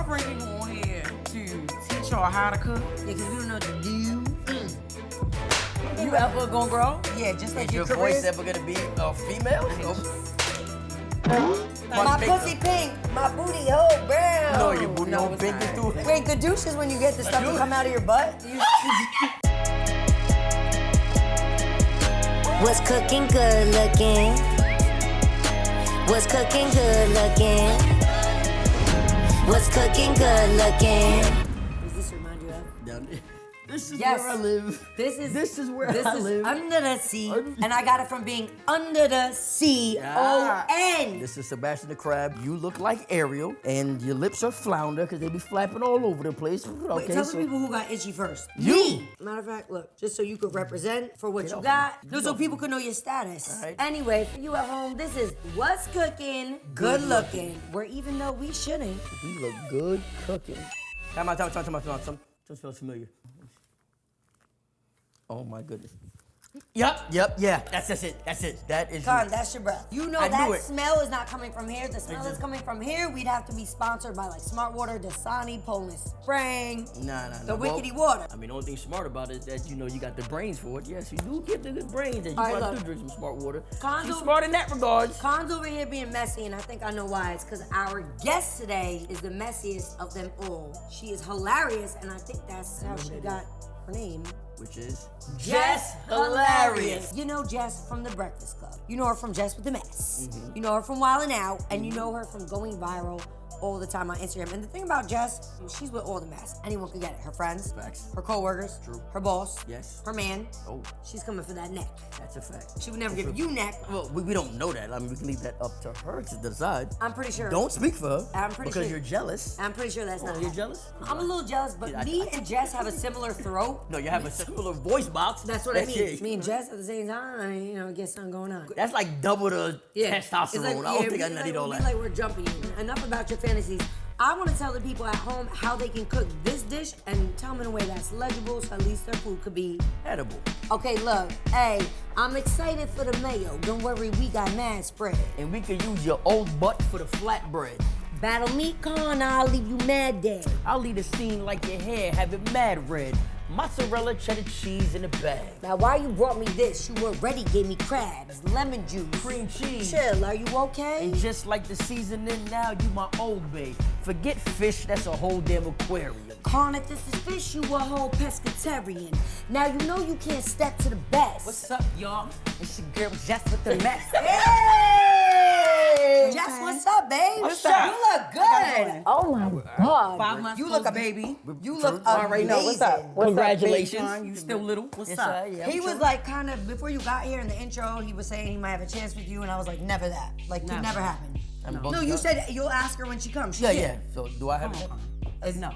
bring people on here to teach y'all how to cook? Yeah, because we don't know what to do. You ever gonna grow? Yeah, just like Is your voice ever gonna be a female? My pussy pink, my booty hole brown. No, your booty hole it's pink is not. too. Wait, the douche is when you get the stuff to come out of your butt? What's cooking good looking? What's cooking good looking? What's cooking good looking? Does this remind you of? Down there. This is Yes. where I live. This is where I live. Under the sea, and I got it from being under the sea. O-N. This is Sebastian the Crab. You look like Ariel, and your lips are flounder because they be flapping all over the place. Wait, Okay, tell so the people who got itchy first. You. Me. Matter of fact, look, just so you could represent for what you off got, me. no, so people could know your status. All right. Anyway, for you at home, this is What's Cooking Good Looking. Where even though we shouldn't, you look good cooking. Time out. Just feels familiar. Oh my goodness. Yep, yeah. That's it. That is Con, you. that's your breath. You know I that knew it. smell is not coming from here. The smell is coming from here. We'd have to be sponsored by like Smart Water, Dasani, Poland Spring. Nah. The Well, Wickedy Water. I mean, the only thing smart about it is that, you got the brains for it. Yes, you do get the good brains, and you All right, probably look. do drink some smart water. Condo- She's smart in that regard. Con's over here being messy, and I think I know why. It's because our guest today is the messiest of them all. She is hilarious, and I think that's how she got her name. Which is Jess Hilarious. You know Jess from The Breakfast Club. You know her from Jess with the Mess. You know her from Wildin' Out, and you know her from going viral all the time on Instagram. And the thing about Jess, she's with all the mess. Anyone can get it. Her friends, Facts. her co-workers, True. her boss, Yes. her man. Oh. She's coming for that neck. That's a fact. She would never give you neck. Well, we don't know that. I mean, we can leave that up to her to decide. I'm pretty sure. Don't speak for her. I'm pretty because sure. you're jealous. I'm pretty sure that's not. You're jealous? I'm a little jealous, but Yeah, me and Jess have a similar throat. No, you have a similar voice box. That's what I mean. it. Me and Jess at the same time. I mean, get something going on. That's like double the It's testosterone. like, I don't think I we need all we that. like we're jumping. Enough about your fantasies. I want to tell the people at home how they can cook this dish and tell them in a way that's legible so at least their food could be. Edible. Okay, look, hey, I'm excited for the mayo. Don't worry, we got mad spread. And we could use your old butt for the flatbread. Battle me, Con, I'll leave you mad dead. I'll leave the scene like your hair, have it mad red. Mozzarella, cheddar cheese in a bag. Now, why you brought me this? You already gave me crabs, lemon juice, Cream cheese. Chill, are you okay? And just like the seasoning now, you my old babe. Forget fish, that's a whole damn aquarium. Con, if this is fish, you a whole pescatarian. Now you know you can't step to the best. What's up, y'all? It's your girl Jess with the Mess. Hey! Jess, what's up, babe? What's You up? look good. Oh my God. 5 months. You look a post baby. You True. look Already amazing. know. What's up? Congratulations. Big John, you still little? What's Yes, up? yeah, He I'm was sure. like kind of, before you got here in the intro, he was saying he might have a chance with you, and I was like, never that. Like, could Never. never happen. I'm No, bumped you up. said you'll ask her when she comes. She Yeah, did. yeah. So do I have it? No.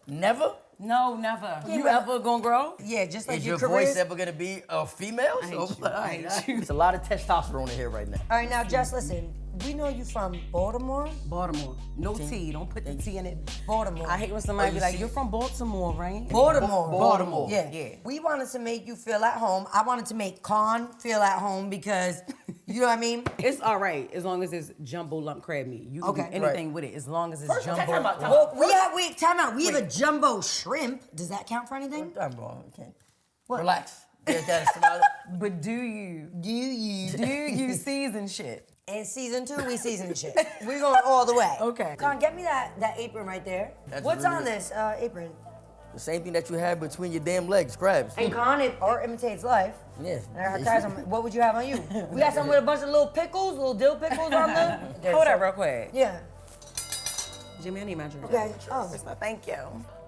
Never? No, never. Yeah, You but- ever gonna grow? Yeah, just like Is your your career. voice ever gonna be a female? I hate So, you. I hate you. It's a lot of testosterone in here right now. All right, now, Jess, listen. We know you from Baltimore. Baltimore. No T. Don't put the T in it. Baltimore. I hate when somebody Oh, be you like, see- "You're from Baltimore, right?" Baltimore. Baltimore. Yeah. Yeah. We wanted to make you feel at home. I wanted to make Con feel at home because, you know what I mean? It's all right as long as it's jumbo lump crab meat. You can Okay. do anything with it as long as it's First, jumbo. time out. Well, time out. We have a jumbo shrimp. Does that count for anything? I'm wrong. You can't. What? Relax. That's about it. But do you Do you? season shit? In season 2, we season shit. We're going all the way. Okay. Con, get me that apron right there. That's What's really on good. this apron? The same thing that you have between your damn legs, crabs. And Con, art imitates life. Yeah. I got some- What would you have on you? We got some with a bunch of little pickles, little dill pickles on them. Hold up real quick. Yeah. Jimmy, I need my drink. Okay. Oh. Thank you.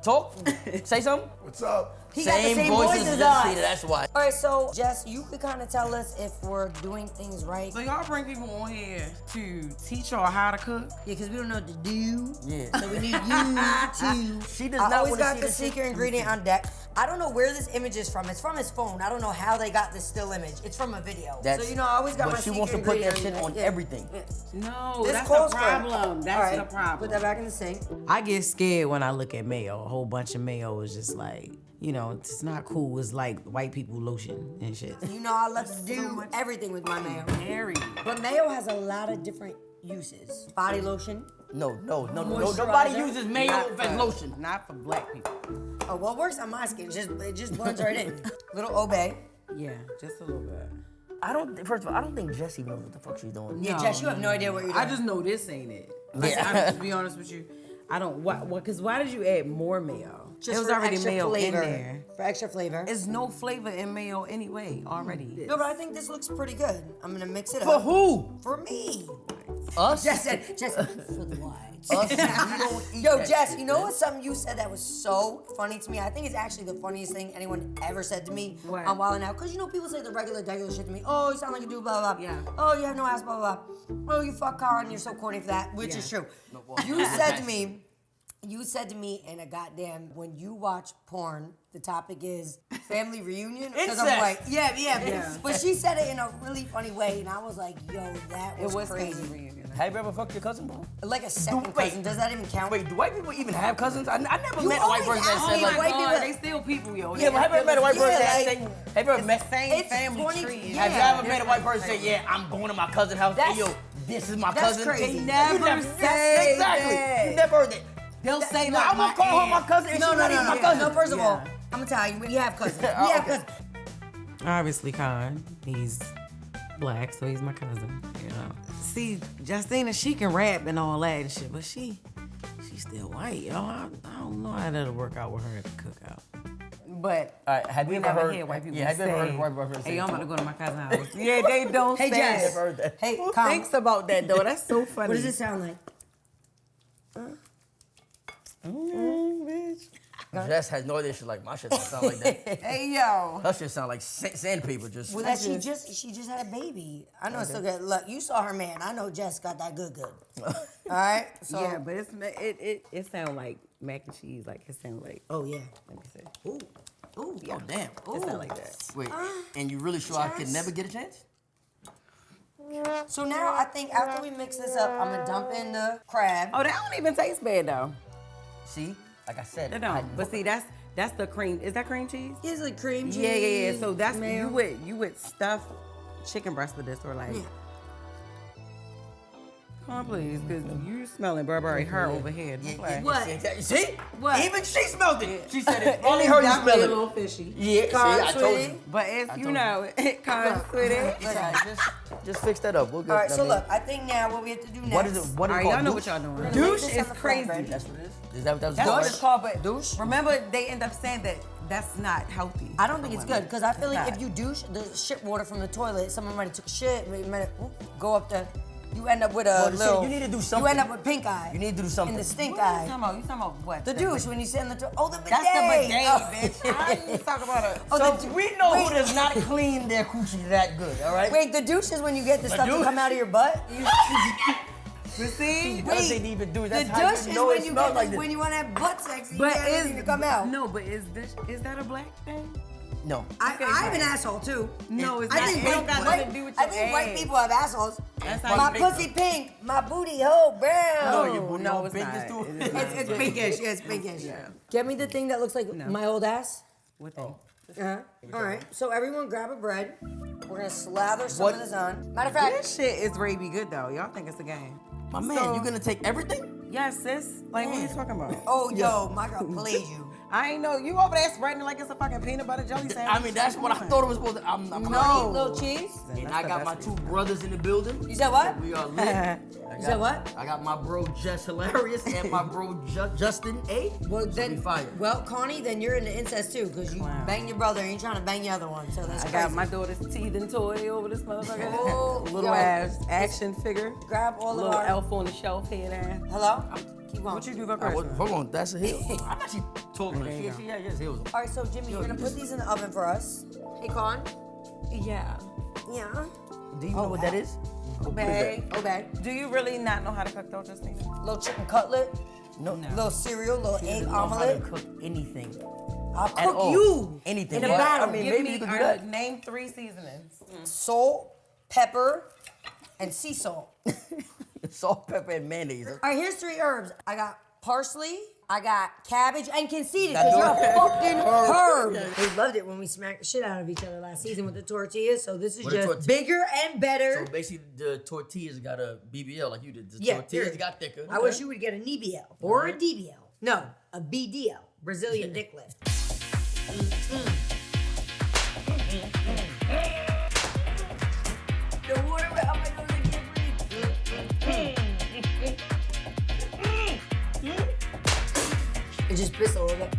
Talk. Say something. What's up? He got the same voice as See, us. that's why. All right, so Jess, you could kind of tell us if we're doing things right. So y'all bring people on here to teach y'all how to cook? Yeah, because we don't know what to do. Yeah. So we need you to. She does I not always wanna got see the this shit. secret ingredient on deck. I don't know where this image is from. It's from his phone. I don't know how they got this still image. It's from a video. That's, so you know, I always got but my she secret wants to put that ingredient shit on yeah. everything. Yeah. No, This that's calls the for it. problem. That's All right, the problem. Put that back in the sink. I get scared when I look at mayo. A whole bunch of mayo is just like, you know, it's not cool. It's like white people lotion and shit. You know, I love to do everything with my mayo. Harry. But mayo has a lot of different uses. Body lotion, No. Moisturizer? Nobody uses mayo Not as for- lotion. Not for black people. Oh, well, it works on my skin. It just blends right in. Little Obey. Yeah, just a little bit. First of all, I don't think Jessie knows what the fuck she's doing. Yeah, Jess, you have no idea what you're doing. I just know this ain't it. Like, Yeah. I'm to be honest with you, I don't. Because why did you add more mayo? Just It was for already extra mayo flavor. in there. For extra flavor. There's no flavor in mayo anyway already. No, but I think this looks pretty good. I'm gonna mix it For up. who? For me. Us? Jess said, for the whites. Us? You don't eat Yo, that Jess, shit, you know man. what? Something you said that was so funny to me. I think it's actually the funniest thing anyone ever said to me What? on Wild 'N Out. Because you know, people say the regular shit to me. Oh, you sound like a dude, blah, blah, blah. Yeah. Oh, you have no ass, blah, blah, blah. Oh, you fuck Cara and you're so corny for that, which Yeah. is true. well, You said to me in a goddamn, when you watch porn, the topic is family reunion. Because I'm Incest. like, yeah. Yeah. But she said it in a really funny way, and I was like, yo, that It was crazy. crazy reunion. Have you ever fucked your cousin, bro? Like a second Wait. cousin. Does that even count? Wait, do white people even have cousins? I never You met a white always person that ask said me like, white people- they still people, yo. yeah, but have you ever met a white person that Yeah, say, have you ever met, Same It's family 20 tree. yeah. have you ever met a white person say, yeah, I'm going to my cousin's house, hey, That's- yo, this is my that's cousin? crazy. You They never yes, say exactly. that. You never heard that. They'll say No, like I'm gonna call her my cousin and No, she's no, not no, even no. my cousin. No, first of all, Yeah. I'm gonna tell you, we have cousins. We Oh, have okay. cousins. Obviously, Khan, he's black, so he's my cousin. You know. See, Justina, she can rap and all that and shit, but she's still white, yo. I don't know how that'll work out with her at the cookout. But All right, have we you ever never heard? heard white people Yeah, have you ever heard say, a white person say? "Hey, I'm about to go to my cousin's house." Yeah, they don't Hey, say Jess. it. Never heard that. Hey, Who Tom, thinks about that though? That's so funny. what does it sound like? Bitch. Jess has no idea. She's like, my shit don't sound like that. Hey yo. Her shit sound like sandpaper. Just. Well, that she just had a baby. I know it's still good. Look, you saw her man. I know Jess got that good. All right. So. Yeah, but it sound like mac and cheese. Like it sound like. Oh yeah. Let me see. Ooh. Ooh. Oh damn. It sound like that. Wait, and you really sure I could Jess. never get a chance? So now I think after we mix this up, I'm gonna dump in the crab. Oh, that don't even taste bad though. See, like I said, That don't. But see, that's the cream. Is that cream cheese? Here's like cream cheese. Yeah. So that's mayo. you would stuff chicken breast with this or like. Yeah. Come on, please, because you smelling Burberry her over here. Don't play. What? See? What? Even she smelled it. She said it. It Only is her you definitely smell a it. little fishy. Yeah, see, Con, I told sweetie. you. But if told you you. know it comes with it. It's all right, just fix that up. We'll get All right. I So mean, look, I think now what we have to do next. What is it? What is All it right, called? y'all know Douche? what y'all doing. Douche Douche is is on the crazy. flatbread. That's what it is. Is that what that was That's called? what it's called, but Douche? remember they end up saying that that's not healthy. I don't think it's good because I feel like not. if you douche the shit water from the toilet, someone might have took a shit, go up the. You end up with a Well, see, little. you need to do You something. end up with pink eye. You need to do something. And the stink What are eye. you talking about? You talking about what? The douche when you sit in the toilet. Oh, the bidet. That's the bidet, Oh. bitch. How you talk about it? Oh, So the, we know wait, who does not clean their coochie that good, all right? Wait, the douche is when you get the stuff to douche- come out of your butt. You see? She doesn't even do it. The That's how douche you is know when it you smells get like the, this. when you want to have butt sex. You But get everything to come out. No, but is that a black thing? No. I Okay, have an right. asshole too. No, it's I not. think It don't got nothing to do with I your think white ass. people have assholes. That's how My you pussy pink, my booty hole brown. No, your booty no, hole it's pink not. is too. It is not. It's pinkish. Yeah, it's pinkish. Get me the thing that looks like my old ass. What thing? Uh-huh. All right. So everyone grab a bread. We're gonna slather some What? of this on. Matter of fact, This shit is really be good though. Y'all think it's a game? My man, you gonna take everything? Yes, sis. Like, what are you talking about? oh yo, my girl played you. I ain't know. You over there spreading it like it's a fucking peanut butter jelly sandwich. I mean, that's what I thought it was supposed to. I'm No. Little cheese. And That's I the got my best two reason. brothers in the building. You said what? We are lit. You said what? I got my bro Jess Hilarious and my bro Justin A. Well So then, we fire. well Connie, then you're into incest too, cause you Wow. bang your brother and you trying to bang the other one. So that's I crazy. got my daughter's teething toy over this motherfucker. Oh, Little yo. ass action figure. Grab all of Little our. elf on the shelf head ass. Hello. Keep going. What you do for Ah, Christmas? hold on, that's a hill. I'm actually talking. There you She go. has hills. All right, so Jimmy, you're gonna put these in the oven for us. Hey, Con. Yeah. Yeah. Do you know what that is? Obey. Obey. Do you really not know how to cook though, Justina? Little chicken cutlet. No, Little cereal. Little She egg doesn't know how to omelet. cook anything. I'll At cook all. you. Anything. In a But, battle. I mean, Give maybe me you could do that. name 3 seasonings. Salt, pepper, and sea salt. Salt, pepper, and mayonnaise. All right, here's 3 herbs. I got parsley. I got cabbage and conceited because you're a fucking herb. They loved it when we smacked the shit out of each other last season with the tortillas. So this is just bigger and better. So basically, the tortillas got a BBL like you did. The Yeah, tortillas period. got thicker. I wish you would get a NBL or a DBL. No, a BDL, Brazilian dick lift. The water went up my nose, I can't breathe. It just pissed a little bit.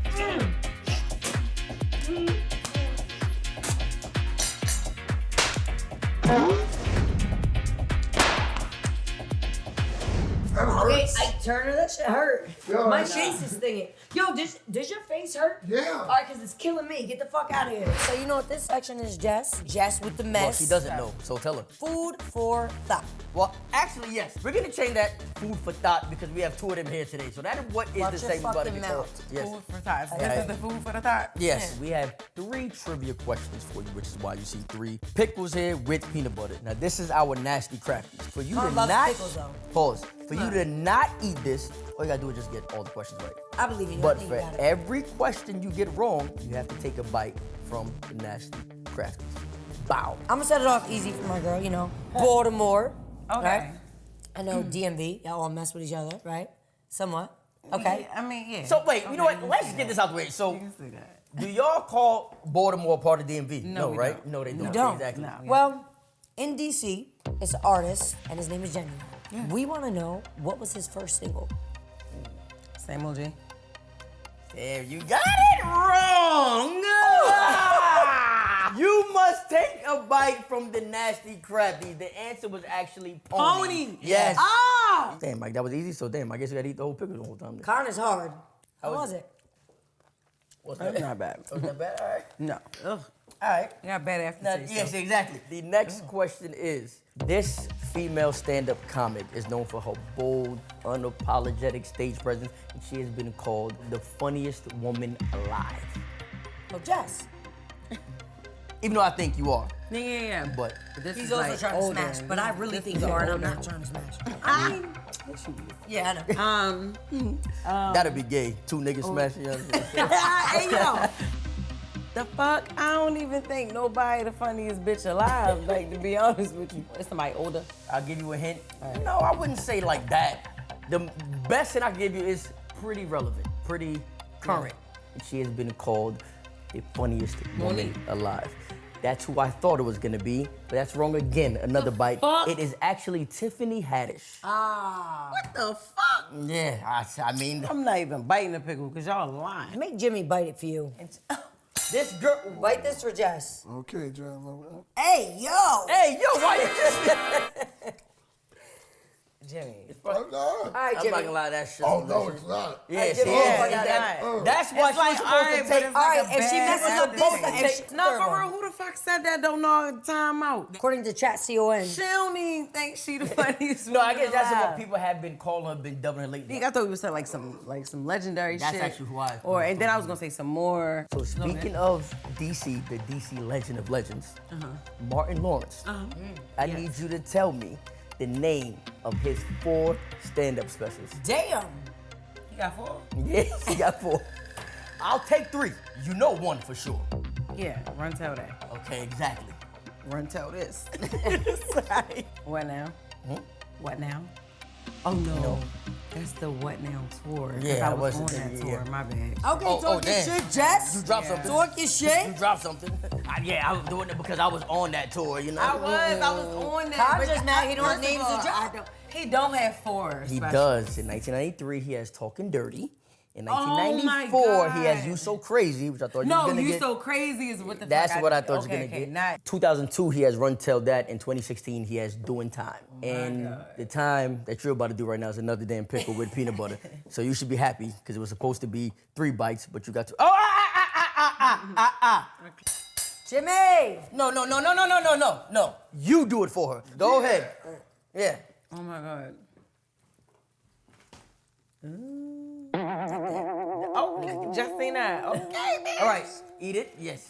Okay, I turn her, that shit hurt. Yo, My nah. face is stinging. Yo, does your face hurt? Yeah. All right, because it's killing me. Get the fuck out of here. So you know what this section is, Jess? Jess with the mess. Well, she doesn't know, so tell her. Food for thought. Well, actually, yes. We're gonna change that food for thought because we have two of them here today. So that is what is Watch the your segment about to fucking be called. mouth. Yes. Food for thought. So Okay. This is the food for the thought. Yes, we have 3 trivia questions for you, which is why you see 3 pickles here with peanut butter. Now, this is our nasty crafties. For you I to love not pickles, though. pause. For you to not eat this, all you gotta do is just get all the questions right. I believe in you. I But think for you got it. every question you get wrong, you have to take a bite from the nasty crafties. Bow. I'm gonna set it off easy for my girl, you know. Baltimore. Okay. Right? I know DMV. Y'all all mess with each other, right? Somewhat. Okay. I mean, yeah. So wait, you know Okay, what? you Let's can get see this that. out the way. So, You can see that. do y'all call Baltimore part of DMV? No, we right? don't. No, they don't. don't. Exactly. No. Yeah. Well, in DC, it's an artist, and his name is Genuine. We want to know what was his first single. Same OG. There, you got it wrong. You must take a bite from the nasty crabbies. The answer was actually pony. Pony. Yes. Ah! Damn, Mike, that was easy. So damn, I guess you gotta eat the whole pickle the whole time. Then. Con is hard. How was was it? What's That's not bad. Was that bad? All right. No. Ugh. All right. You got bad Now, aftertaste. yes, so. exactly. The next question is, this female stand-up comic is known for her bold, unapologetic stage presence, and she has been called the funniest woman alive. Oh, Jess. Even though I think you are, Yeah. but this He's is also like trying to older. smash, but I really This think is you are, and I'm older. not trying to smash. I mean, Yeah, I know. that'd be gay. 2 niggas smashing each other. Hey, yo. the fuck? I don't even think nobody the funniest bitch alive. Like, to be honest with you, it's somebody older. I'll give you a hint. No, I wouldn't say like that. The best hint I can give you is pretty relevant, pretty current. And she has been called the funniest woman alive. That's who I thought it was gonna be, but that's wrong again. Another bite. fuck? It is actually Tiffany Haddish. What the fuck? Yeah, I mean, I'm not even biting the pickle because y'all lying. Make Jimmy bite it for you. this girl. Bite this for Jess. Okay, John. Hey, yo. Hey, yo, why you just? Jimmy. Oh, All right, I'm Jimmy. not gonna lie, that shit. no, it's not. Yeah, Jimmy, see, oh yeah, my God, that's why It's like, she's supposed to take. All right, if she messes up this, No, for real, who the fuck said that don't know the time out? According to ChatCon. She don't even think she the funniest No, I woman guess that's alive. what people have been calling her, been dubbing her lately. I thought we were saying like some legendary That's shit. actually who I- Or and then I was gonna say some more. So speaking of DC, the DC legend of legends, Martin Lawrence, I need you to tell me the name of his 4 stand-up specials. Damn. You got 4? Yes, he got 4. I'll take 3. You know 1 for sure. Yeah, run tell that. Okay, exactly. Run tell this. Sorry. What now? What now? Oh no. That's the What Now tour. 'Cause Yeah, I I was on wasn't that thinking, tour. yeah. My bad. Okay, Oh, talk your damn. shit, Jess. You dropped something. Talk your You shit. dropped something. Yeah, I was doing it because I was on that tour, you know? I was on that. Kyle but just mad he don't first of name the all, job. I don't- He don't have 4. He specials. does. In 1993, he has Talking Dirty. In Oh my 1994, he has God. You So Crazy, which I thought you was No, gonna you get. so crazy is what the That's fuck what I thought you were okay, gonna okay, get. Not 2002, he has Run Tell That. In 2016, he has Doing Time. And God. the time that you're about to do right now is another damn pickle with peanut butter. So you should be happy because it was supposed to be 3 bites, but you got to. Jimmy. No. You do it for her. Go ahead. Yeah. Oh my God. Oh, Justina. Okay. All right. Eat it. Yes.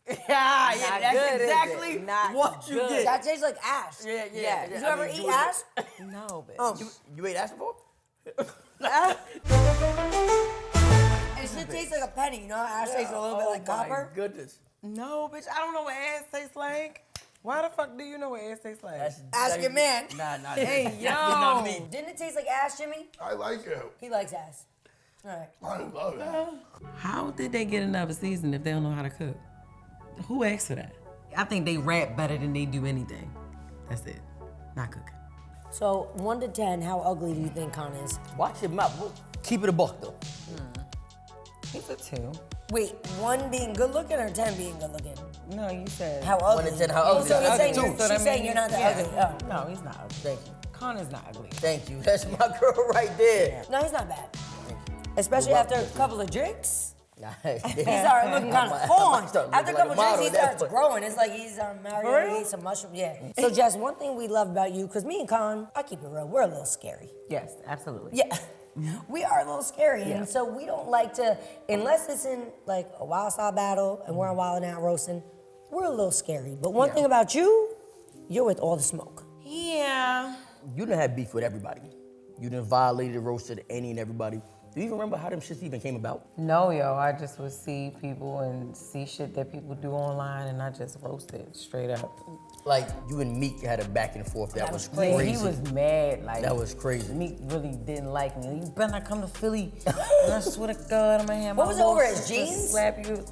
Yeah, Not that's good, is it? exactly Not what you good. get. That tastes like ash. Yeah. Did you I ever mean, eat you- ash? No, bitch. Oh. You ate ass before? It should taste like a penny, you know? Ash tastes a little bit like copper. My goodness. No, bitch, I don't know what ass tastes like. Why the fuck do you know what ass tastes like? Ask your man. Nah. Hey, definitely not me. Didn't it taste like ass, Jimmy? I like it. He likes ass. All right. I love it. How did they get another season if they don't know how to cook? Who asked for that? I think they rap better than they do anything. That's it. Not cooking. So 1 to 10, how ugly do you think Con is? Watch your mouth. Keep it a buck though. He's a 2. Wait, 1 being good looking or 10 being good looking? No, you said. How ugly? 1 to 10, how Oh, ugly? so you're Ugly saying, too. you're, she's saying you're not that ugly. Oh. No, he's not ugly. Thank you. Connor's not ugly. Thank you. That's my girl right there. No, he's not bad. Especially after a couple of drinks. Nah, He started looking kind of fawn. After a couple of drinks, he starts growing. growing. It's like he's Mario, he ate some mushrooms. Yeah. So, Jess, one thing we love about you, because me and Con, I keep it real, we're a little scary. Yes, absolutely. Yeah. We are a little scary, and so we don't like to, unless it's in like a wild style battle and we're on Wild 'N Out roasting, we're a little scary. But one thing about you, you're with all the smoke. Yeah. You done had beef with everybody. You done violated, roasted any and everybody. Do you even remember how them shits even came about? No, yo, I just would see people and see shit that people do online, and I just roast it straight up. Like, you and Meek had a back and forth. That was Yeah, crazy. he was mad. Like That was crazy. Meek really didn't like me. You better not come to Philly. And I swear to God, I'm gonna have my What was it over little his sister jeans? Slap you.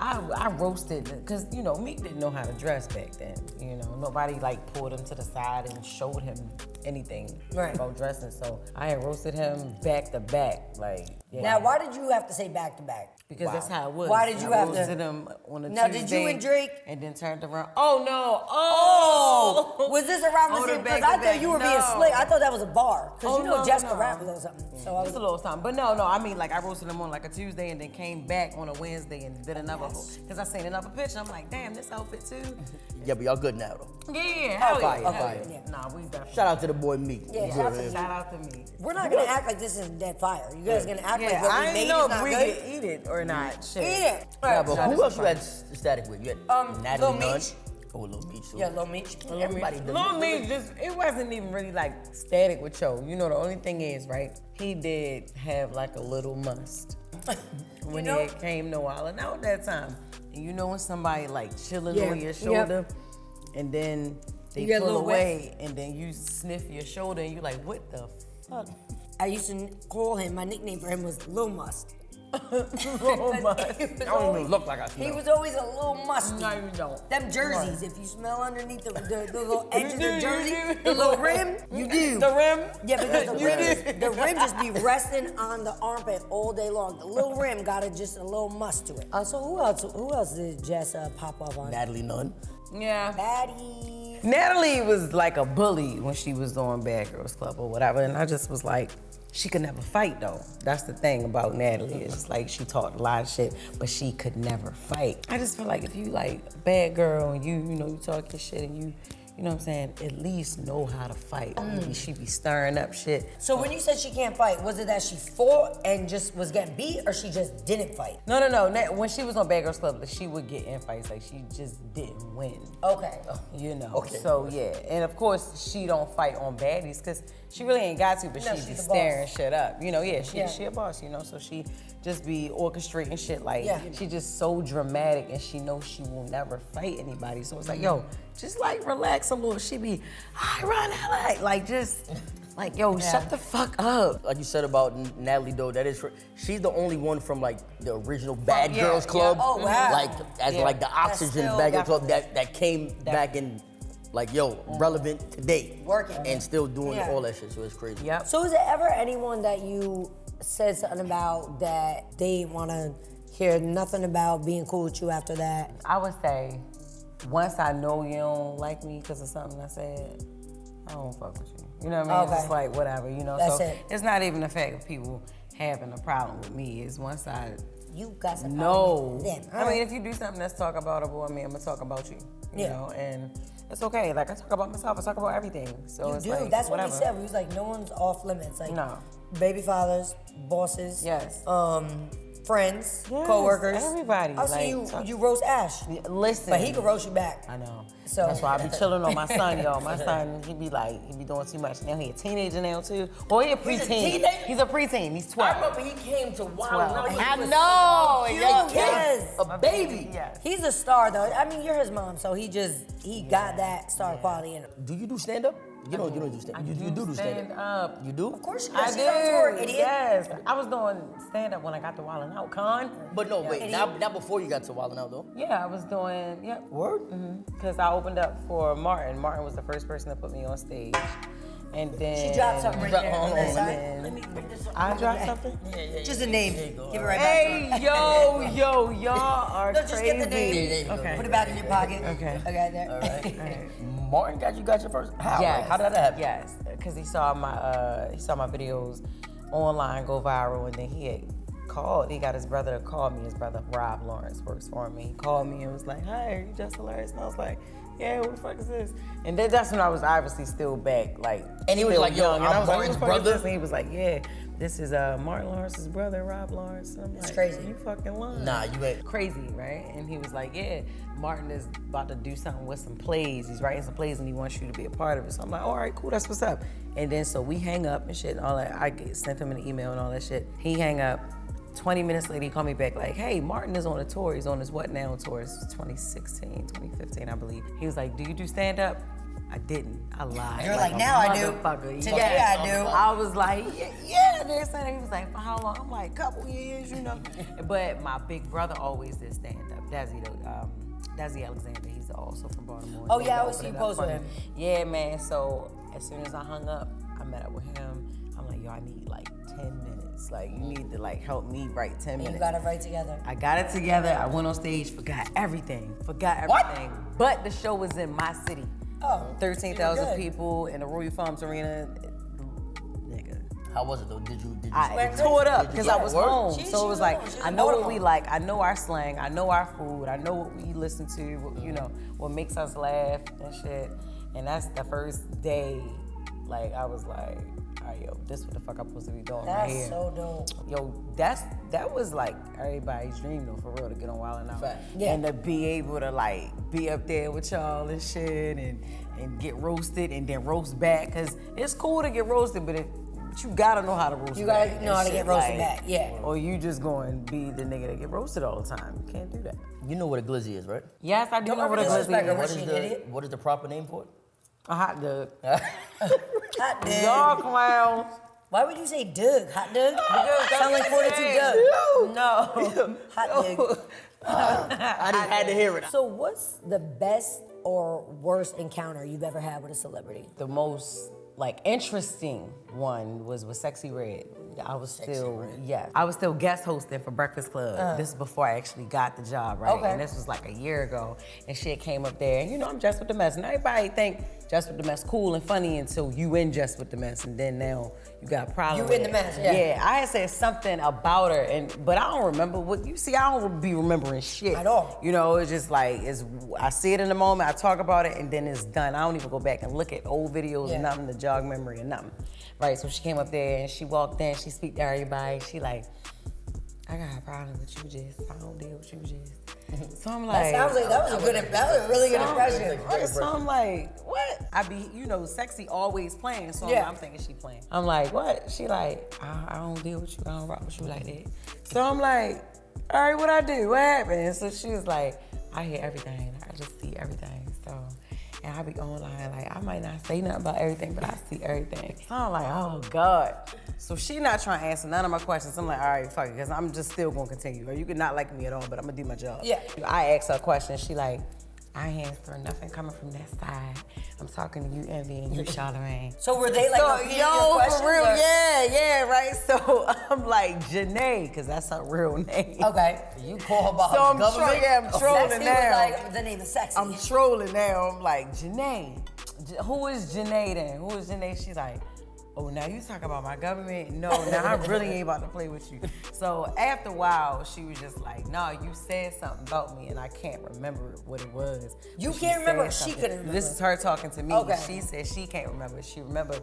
I roasted because you know Meek didn't know how to dress back then. You know nobody like pulled him to the side and showed him anything about dressing. So I had roasted him back to back. Like Now, why did you have to say back to back? because that's how it was. Why did you I have to- roasted him on a Now, Tuesday did you and Drake- and then turned around? Oh no! Oh, was this around the Oh, the same? Because back I to thought back. you were being No. slick. I thought that was a bar. Because you know no, Jessica no. rap a little something. So I was Just a little something. But no, I mean, like, I roasted him on like a Tuesday and then came back on a Wednesday and did another because I seen another picture. I'm like, damn, this outfit too? Yeah, but y'all good now, though. Yeah, hell fire, yeah. fire. Hell yeah. Nah, we definitely. Shout out to the boy Meek. Yeah, You shout out good, to man. Shout out to me. We're not gonna act like this is dead fire. You guys gonna act like Yeah, what I we ain't made know is not if we good. could eat it or not. Shit. Eat it. Nah, Alright, but so who this else is you had static with? You had Natalie Lil Nunn. Meech. Oh, Lil Meech. Too. Yeah, Lil Meech. Everybody. Lil Meech just, it wasn't even really like static with Cho. You know, the only thing is, right, he did have like a little must when know- he came to Wild 'N Out that time. And you know when somebody like chilling Yeah, on your shoulder and then they You get a pull little away and then you sniff your shoulder and you like, what the fuck? I used to call him, my nickname for him was Lil Must. Oh my. He was I don't always- even look like I He smell. was always a little musty. No, you don't. Them jerseys, if you smell underneath the little edge of the jersey, the little rim, you do. The rim? Yeah, because You do. the rim just be resting on the armpit all day long. The little rim got just a little must to it. So who else did Jess pop up on? Natalie Nunn. Yeah. Baddies. Natalie was like a bully when she was on Bad Girls Club or whatever, and I just was like, she could never fight though. That's the thing about Natalie. It's like she talked a lot of shit, but she could never fight. I just feel like if you like a bad girl and you know, you talk your shit and you know what I'm saying, at least know how to fight. Maybe she be stirring up shit. So when you said she can't fight, was it that she fought and just was getting beat, or she just didn't fight? No. When she was on Bad Girls Club, she would get in fights. Like she just didn't win. Okay. You know. Okay. So yeah, and of course she don't fight on baddies because she really ain't got to, but No, she be she's a staring boss. shit up. You know, yeah, Yeah. she a boss. You know, so she just be orchestrating shit like Yeah. she just so dramatic and she knows she will never fight anybody. So it's like, yo, just like relax a little. She be, I run LA, like just. Like, yo, shut the fuck up. Like you said about Natalie though, that is she's the only one from like the original Bad yeah, Girls yeah. Club. Oh, wow. Like as Yeah. like the oxygen still Bad Girls Club definitely- that came back in like relevant today. Working. And still doing Yeah. all that shit. So it's crazy. Yep. So is there ever anyone that you said something about that they want to hear nothing about being cool with you after that? I would say, once I know you don't like me because of something I said, I don't fuck with you. You know what I mean? It's just Okay. like whatever, you know. That's so it. it's not even the fact of people having a problem with me. It's once I You got some know. problem with them. I mean, if you do something that's talk aboutable, I mean, I'm gonna talk about you. You Yeah. know, and it's okay. Like I talk about myself, I talk about everything. So You it's do. like That's whatever. what we said. We was like, no one's off limits. Like, No. baby fathers, bosses. Yes. friends, Yes, co-workers. everybody, I'll see like, you roast Ash. Listen. But he can roast you back. I know. So- that's why I be chilling on my son, y'all. My son, he be doing too much. Now he a teenager now too. Well, he a preteen. teenager? He's a preteen. He's 12. I remember he came to Wild 12. Now. I He was know, so cute. yes. Yes. A baby. Yes. He's a star though. I mean, you're his mom, so he got that star quality in him. Do you do stand up? You don't do stand up. You do stand up. You do? Of course she I does. do. She's on tour, idiot. Yes. I was doing stand up when I got to Wild 'N Out Con. But no, wait. Not before you got to Wild 'N Out though. Yeah, I was doing, Word? because I opened up for Martin. Martin was the first person to put me on stage. And then She dropped something right there on that Hold on, side. Let me bring this up. I dropped something? Just a name. Give it right back to her. Hey, yo, y'all are No, just crazy. get the name. there you go. Okay. Put it back in your pocket. Okay. Okay, there. All right. Martin got your first. How? Yes. Like, how did that happen? Yes, because he saw my videos online go viral, and then he had called. He got his brother to call me. His brother Rob Lawrence works for me. He called me and was like, "Hi, are you just hilarious?" And I was like, "Yeah, what the fuck is this?" And then that's when I was obviously still back, like. And he was still like, "Yo, young. And I I'm was like, Martin's "What the fuck is brother?" this?" And he was like, "Yeah, this is Martin Lawrence's brother, Rob Lawrence." And I'm It's like, crazy. You fucking lying. Nah, you ain't. Crazy, right? And he was like, "Yeah, Martin is about to do something with some plays. He's writing some plays and he wants you to be a part of it." So I'm like, "All right, cool, that's what's up." And then so we hang up and shit and all that. Sent him an email and all that shit. He hang up. 20 minutes later, he called me back like, "Hey, Martin is on a tour. He's on his What Now tour. It's 2016, 2015, I believe." He was like, "Do you do stand up?" I didn't. I lied. You're like, a "Now I do. motherfucker." Today I do. I was like, yeah. They're saying, he was like, "For how long?" I'm like, "Couple years, you know." But my big brother always did stand up. Dazzy Alexander. He's also from Baltimore. Oh, He yeah, I had always to see open you it up post for with me. him. Yeah, man. So as soon as I hung up, I met up with him. I'm like, "Yo, I need like 10 minutes. Like, you need to like help me write 10 minutes." You got it right together. I got it together. I went on stage, forgot everything. But the show was in my city. Oh, 13,000 good. people in the Royal Farms Arena. Nigga. How was it though? Did you? I tore it up because I was Word? home. She So it was was like, home. She I was know what home. we like. I know our slang. I know our food. I know what we listen to, what, you know, what makes us laugh and shit. And that's the first day, like, I was like, all right, yo, this what the fuck I'm supposed to be doing right That's here. so dope. Yo, that was like everybody's dream though, for real, to get on Wild 'N Out. Fact. Yeah. And to be able to like be up there with y'all and shit and get roasted and then roast back. Cause it's cool to get roasted, but you gotta know how to roast You back. gotta and know how to shit, get roasted back, yeah. Or you just going to be the nigga that get roasted all the time. You can't do that. You know what a glizzy is, right? Yes, I do Don't know what a ever glizzy disrespect her. is. What she an idiot? What is the proper name for it? A hot dog. Hot dog. Y'all clowns. Why would you say Doug? Hot Doug? Sound like 42 Doug. No. Hot Doug. I just had to hear it. So what's the best or worst encounter you've ever had with a celebrity? The most like interesting one was with Sexy Red. I was still guest hosting for Breakfast Club. This is before I actually got the job, right? Okay. And this was like a year ago. And shit came up there. And you know, I'm Just With The Mess. And everybody think Just With The Mess cool and funny until you in Just With The Mess. And then now you got a problem You with in the it. mess, yeah. Yeah, I had said something about her, but I don't remember what you see. I don't be remembering shit At all. You know, it's just like I see it in the moment. I talk about it, and then it's done. I don't even go back and look at old videos Yeah. and nothing to jog memory or nothing. Right? So she came up there and she walked in. She speak to everybody. She like, "I got a problem with you, Jess. I don't deal with you, Jess." So I'm like, That was a really good impression. Right, so I'm like, what? I be, you know, Sexy always playing, so Yeah. I'm thinking she playing. I'm like, what? She like, I don't deal with you, I don't rock with you like that. So I'm like, all right, what I do? What happened? So she was like, I hear everything, I just see everything, so. And I be online, like, I might not say nothing about everything, but I see everything. So I'm like, oh God. So she not trying to answer none of my questions. I'm like, all right, fuck it, because I'm just still gonna continue. Or you could not like me at all, but I'm gonna do my job. Yeah. I asked her a question, she like, I ain't answering nothing coming from that side. I'm talking to you, Envy, and you, Charlamagne. So were they like So, repeating your questions? for real, or- yeah, right? So I'm like, Janae, because that's her real name. Okay. You call about So I'm government? trolling Sexy now. was like, the name is Sexy. I'm trolling now. I'm like, Janae. Who is Janae then? Who is Janae? She's like, oh, now you talk about my government? No, now I really ain't about to play with you. So after a while, she was just like, no, you said something about me and I can't remember what it was. You But can't remember, said she something. couldn't remember. This is her talking to me. Okay. She said she can't remember. She remembered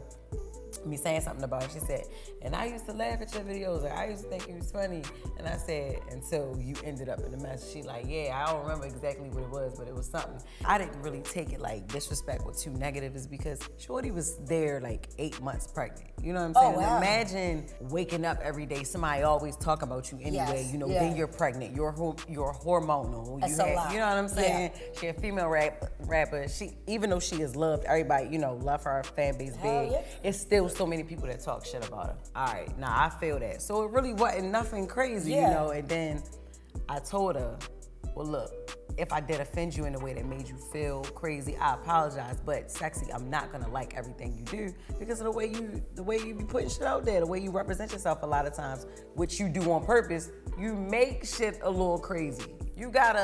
me saying something about it. She said, and I used to laugh at your videos. Like, I used to think it was funny. And I said, until you ended up in the mess. She like, yeah, I don't remember exactly what it was, but it was something. I didn't really take it like disrespectful too negative is because Shorty was there like 8 months pregnant. You know what I'm saying? Oh, wow. Imagine waking up every day, somebody always talk about you anyway. Yes, You know, yeah. then you're pregnant. You're hormonal. That's a lot. You know what I'm saying? Yeah. She a female rapper. She, even though she is loved, everybody, you know, love her fan base Hell big. yeah. It's still so many people that talk shit about her. All right, now I feel that. So it really wasn't nothing crazy, Yeah. you know. And then I told her, well, look, if I did offend you in a way that made you feel crazy, I apologize. But Sexy, I'm not gonna like everything you do because of the way you be putting shit out there, the way you represent yourself a lot of times, which you do on purpose. You make shit a little crazy. You got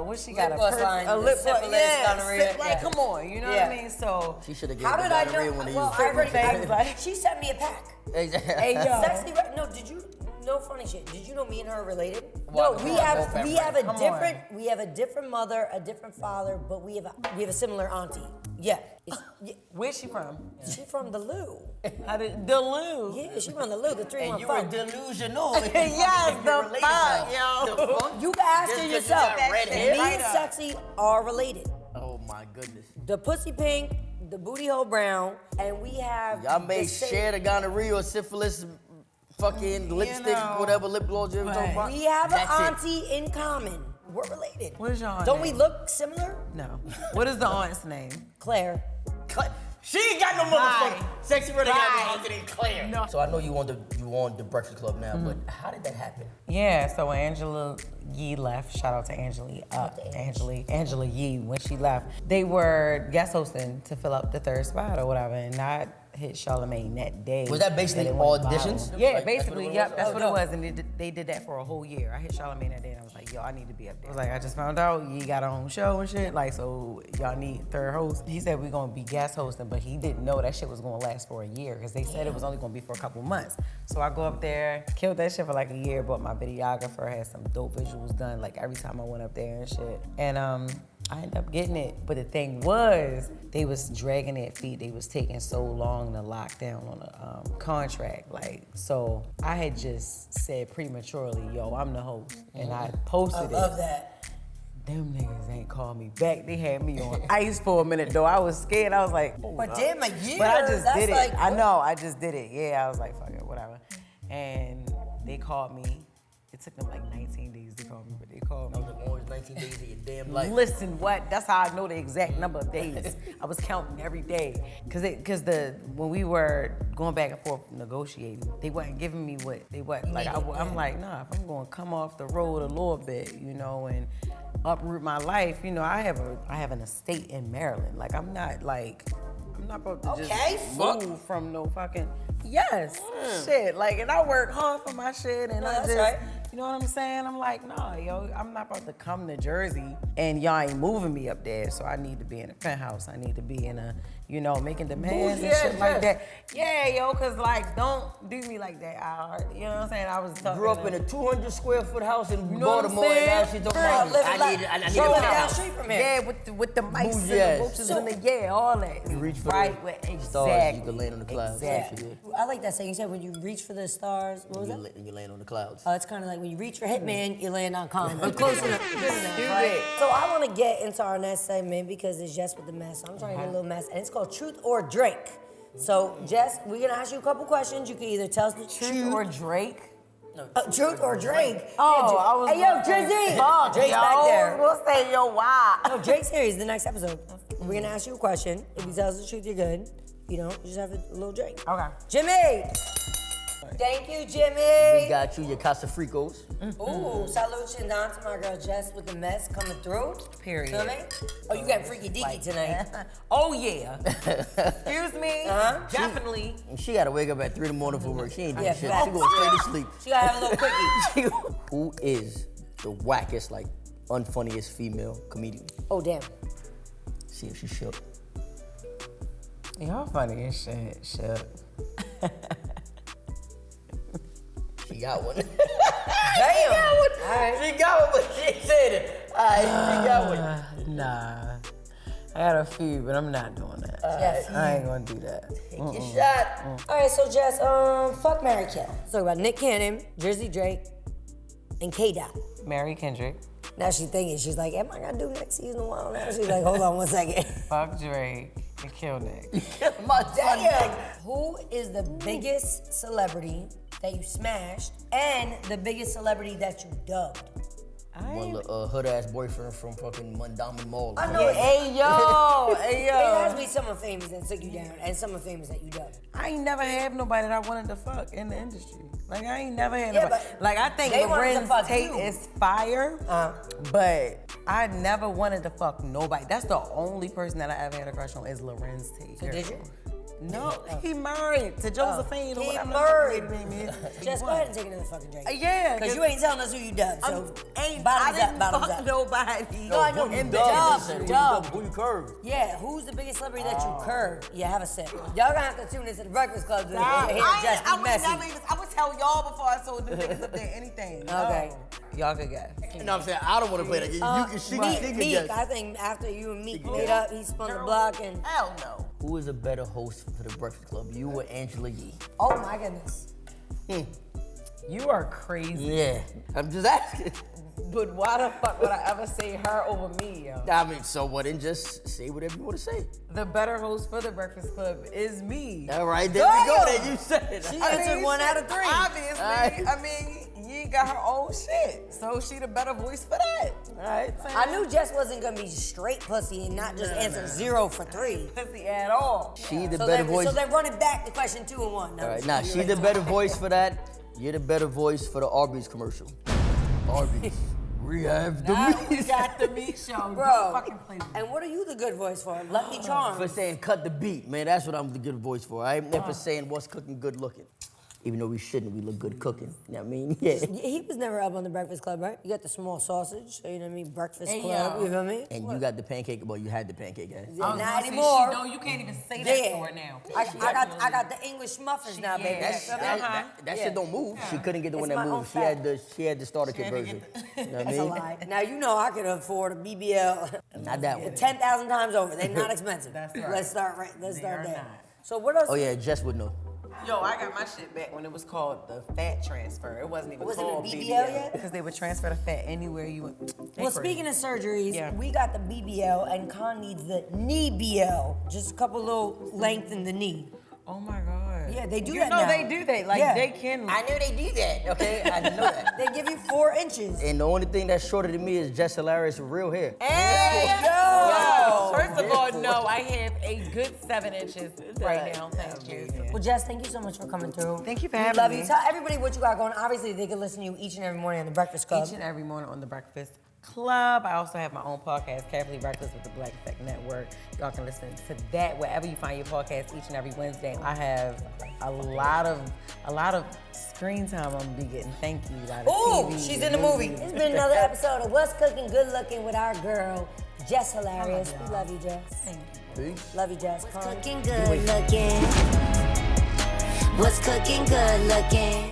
what she got Lip gloss line, a lip gloss, syphilis, gonorrhea, like yeah. come on, you know Yeah. what I mean? So She should have How given did I the know? gonorrhea when they Well, used I to already, things like- she sent me a pack. hey yo, Sexy, no, did you? No funny shit. Did you know me and her are related? Well, no, we we are have both we family. have a Come on. we have a different mother, a different father, but we have a similar auntie. Yeah. Yeah. where's she from? She from the Lou. How did Delu? Yeah, she from the Lou, the And you were 315. delusional. Yes, You're the related fuck, to her. yo. The fuck? You can ask Just her 'cause you yourself. got red Me hair. and Sexy are related. Oh my goodness. The pussy pink, the booty hole brown, and we have Y'all may the same- share the gonorrhea or syphilis, fucking lipstick, know, whatever lip gloss you ever talking about. We have an That's it. auntie in common. We're related. What is your aunt Don't name? we look similar? No. What is the aunt's name? Claire. She ain't got no Right. motherfucker. Sexy brother got Right. no other than Claire. No. So I know you on the Breakfast Club now, but how did that happen? Yeah, so when Angela Yee left, shout out to Angela Yee, when she left, they were guest hosting to fill up the third spot or whatever, and I hit Charlamagne that day. Was that basically it went auditions? viral. Yeah, Like, that's basically, what it yep, was? that's Oh, what dope. it was, and they did that for a whole year. I hit Charlamagne that day, and I was like, yo, I need to be up there. I was like, I just found out Yee got her own show and shit, like, so y'all need third host. He said we're gonna be guest hosting, but he didn't know that shit was gonna last for a year, because they said it was only gonna be for a couple months. So I go up there, killed that shit for like a year, but my videographer had some dope visuals done, like every time I went up there and shit. And I ended up getting it, but the thing was, they was dragging their feet. They was taking so long to lock down on a contract. Like, so I had just said prematurely, yo, I'm the host. And I posted I it. love that. Them niggas ain't called me back. They had me on ice for a minute though. I was scared. I was like, oh, But damn, a year. but I just that's did it. like, I know, I just did it. Yeah, I was like, fuck it, whatever. And they called me. It took them like 19 days to call me, but they called me. Always 19 days of your damn life. Listen, what? That's how I know the exact number of days. I was counting every day, cause when we were going back and forth negotiating, they wasn't giving me what they what. Like I'm like, nah, if I'm gonna come off the road a little bit, you know, and uproot my life, you know, I have an estate in Maryland. Like I'm not about to just move from no fucking shit. Like, and I work hard for my shit, and No, I that's just. right. You know what I'm saying? I'm like, nah, yo, I'm not about to come to Jersey and y'all ain't moving me up there. So I need to be in a penthouse. I need to be in a, you know, making demands and shit like that. Yeah, yo, cause like, don't do me like that. You know what I'm saying? I was talking Grew up to- in a 200 square foot house in know what I'm Baltimore, and now saying? she's talking Girl, about live I like- need a Bro, down the penthouse. street from here. Yeah, with the mice and Yes. the roaches and the all that. You reach for right, the with stars, exactly. you can land on the clouds. Exactly. I like that saying. You said when you reach for the stars, what was that? You land on the clouds. It's kind of like when you reach for Hitman, you land on Con. But close enough. Good enough, Stupid. right? So I want to get into our next segment because it's Jess with the mess. I'm trying to get a little mess, and it's called Truth or Drake. So Jess, we're gonna ask you a couple questions. You can either tell us the truth Truth or Drake? Truth or Drake. Oh, Yeah, I was. Hey, yo, Drizzy. Fuck, Drake's yo. back there. We'll say, yo, why? No, Drake's here. He's the next episode. We're gonna ask you a question. If you tell us the truth, you're good. If you don't, you just have a little Drake. Okay. Jimmy. Thank you, Jimmy. We got you, your Casa Fricos. Ooh, salute down to my girl Jess with the mess coming through. Period. Feel me? Oh, you got freaky deaky tonight. Oh yeah. Excuse me. Uh-huh. Definitely. She gotta wake up at 3 in the morning for work. She ain't doing Yeah, shit. facts. She going straight to sleep. She gotta have a little quickie. Who is the wackest, like, unfunniest female comedian? Oh, damn. See if she shook. Y'all funny as shit. Shit. She got one. Damn. All right. She got one, but she said it. Alright, she got one. Nah. I got a few, but I'm not doing that. Yes. I ain't gonna do that. Take your shot. All right, so Jess, fuck, marry, kill. Let's talk about Nick Cannon, Jersey Drake, and K-Dot. Mary Kendrick. Now she's thinking, she's like, am I gonna do next season a while now? She's like, hold on one second. Fuck Drake and kill Nick. My Damn. Who is the biggest celebrity that you smashed and the biggest celebrity that you dubbed? One hood ass boyfriend from fucking Mondawmin Mall. I know. Hey yo, hey It has yo. to be someone famous that took you down and someone famous that you dubbed. I ain't never had nobody that I wanted to fuck in the industry. Like I ain't never had Yeah, nobody. but Like I think they wanted to Lorenz fuck Tate you. is fire, but I never wanted to fuck nobody. That's the only person that I ever had a crush on is Lorenz Tate. So did you? No, he married to Josephine or He whatever married. the name is. Just go ahead and take another fucking drink. Yeah, Because you ain't telling us who you dubbed, so I bottoms didn't up, bottoms fuck up. nobody. No, I know. In the Dub. Who you curved? Yeah, who's the biggest celebrity that you curved? Yeah, have a sip. Y'all gonna have to tune into the Breakfast Club to hear Jess be messy. I would tell y'all before I told the niggas up there anything. Okay. Y'all could guess. You know what I'm saying? I don't want to play that game. She can Meek, just. I think after you and Meek made up, he spun the block and. Hell no. Who is a better host for the Breakfast Club? You or Angela Yee? Oh my goodness. You are crazy. Yeah, I'm just asking. But why the fuck would I ever say her over me, yo? I mean, so what? Then just say whatever you want to say. The better host for the Breakfast Club is me. All right, there we go. Then you said it. She answered 1 out of 3. Obviously, Alright. I mean, Yee got her own shit, so she the better voice for that. All right, I knew Jess wasn't gonna be straight pussy and not just answer 0 for 3. pussy at all. She the So better then, voice. so then run it back to question 2 and 1. No, All right, nah, she the better voice for that. You're the better voice for the Arby's commercial. Arby's. We have the Now we meat. got the meat show. Bro, Don't fucking play with me. and what are you the good voice for? Lucky Charms. For saying cut the beat, man. That's what I'm the good voice for. I ain't never saying what's cooking good looking. Even though we shouldn't, we look good cooking. You know what I mean? Yeah. He was never up on the Breakfast Club, right? You got the small sausage, so you know what I mean? Breakfast Hey, Club, yo. you feel me? And you got the pancake. Well, you had the pancake, guys. Yeah, not gonna say anymore. No, you can't even say that Yeah. to her now. I got the English muffins now, baby. yeah, You feel me? That shit don't move. She couldn't get the one It's that my own moved. fact. She had the starter kit had to version. get You know what I That's a mean? lie. Now you know I could afford a BBL Not that one. 10,000 times over. They're not expensive. That's right. Let's start right. Let's They start are there. not. So what else? Oh yeah, Jess would know. Yo, I got my shit back when it was called the fat transfer. It wasn't even Was it a called BBL BBL yet? because they would transfer the fat anywhere you went. Well, speaking of surgeries, Yeah. we got the BBL and Con needs the knee BL. Just a couple little length in the knee. Oh my god. Yeah, they do you that know now. they do that. Like Yeah. they can. I knew they do that. Okay, I know that. They give you 4 inches. And the only thing that's shorter than me is Jess Hilarious with real hair. Hey, yo! First of all, no, I have a good 7 inches right now. Thank you. Well, Jess, thank you so much for coming through. Thank you for We having love me. you. Tell everybody what you got going. Obviously, they can listen to you each and every morning on the Breakfast Club. Each and every morning on the Breakfast Club. I also have my own podcast, Carefully Breakfast with the Black Effect Network. Y'all can listen to that wherever you find your podcast each and every Wednesday. I have a lot of screen time I'm gonna be getting. Thank you. A lot of Ooh, TV, she's in the movie. It's been another episode of What's Cooking Good Looking with our girl, Jess Hilarious. We love you, Jess. Thank you. Peace. Love you, Jess. Cooking good looking. What's cooking good looking?